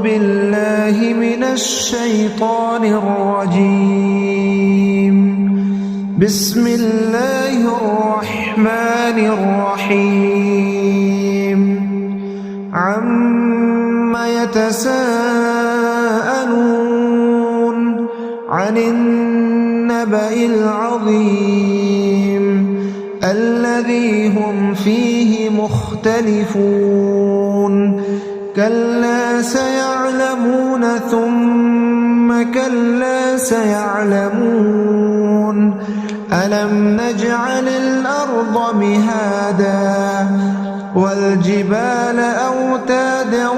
بالله من الشيطان الرجيم. بسم الله الرحمن الرحيم. عم يتساءلون عن النبأ العظيم الذي هم فيه مختلفون. كلا سيعلمون ثم كلا سيعلمون. ألم نجعل الأرض مهادا والجبال أوتادا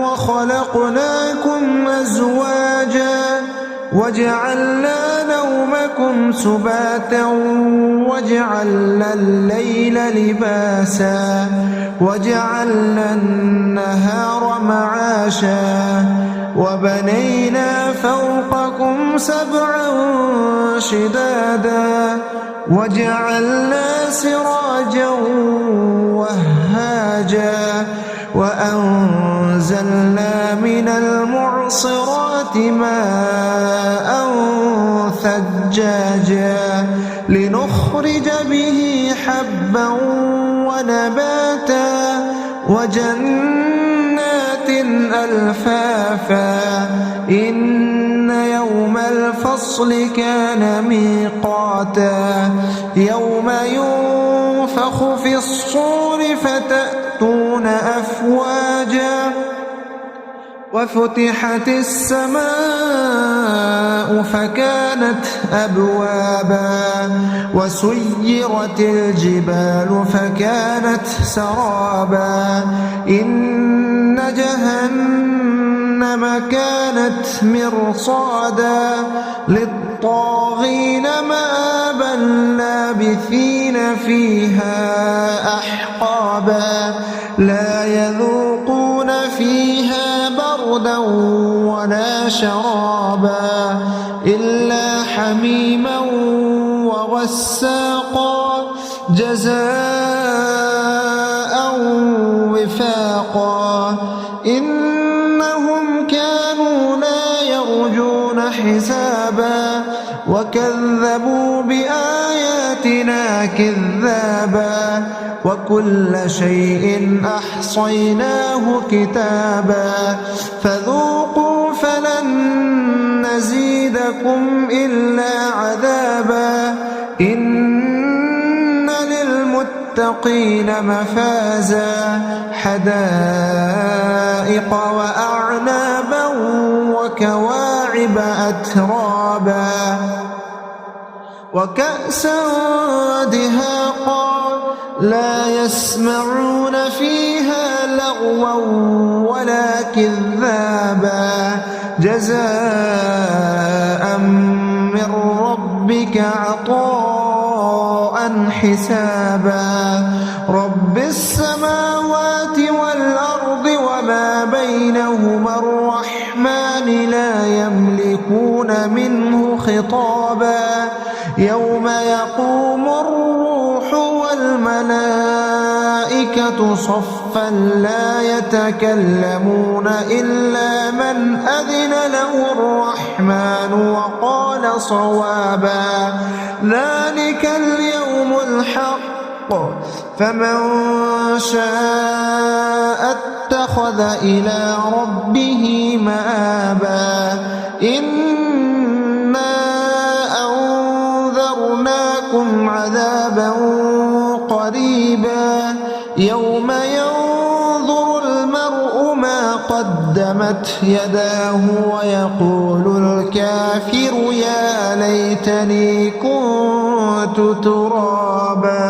وخلقناكم أزواجا وجعلنا نومكم سباتا وجعلنا الليل لباسا وجعلنا النهار معاشا وبنينا فوقكم سبعا شدادا وجعلنا سراجا وهاجا وأنزلنا من المعصرات ماء ثجاجا لنخرج به حبا ونباتا وجنات ألفافا. إن يوم الفصل كان ميقاتا. يوم ينفخ في الصور فتأتون أفواجا وفتحت السماء فكانت أبوابا وسيرت الجبال فكانت سرابا. إن جهنم كانت مرصادا للطاغين مآبا لابثين فيها أحقابا. لا يذوقون فيها بردا ولا شرابا إلا حميما وغساقا جزاء وفاقا. إنهم كانوا لا يرجون حسابا وكذبوا بآياتنا كذابا وكل شيء أحصيناه كتابا. فذوقوا فلن نزيدكم إلا عذابا. إن للمتقين مفازا حدائق وأعنابا وكواعب أترابا وكأسا دهاقا لا يسمعون فيها لغوا ولا كذابا جزاء من ربك عطاء حسابا. رب السماوات والأرض وما بينهما الرحمن لا يملكون منه خطابا. يوم يقوم الروح والملائكة صفا لا يتكلمون إلا من أذن له الرحمن وقال صوابا. ذلك اليوم الحق فمن شاء اتخذ إلى ربه مآبا. إنا أنذرناكم عذابا قريبا يوم ينظر المرء ما قدمت يداه ويقول الكافر يا ليتني كنت ترابا.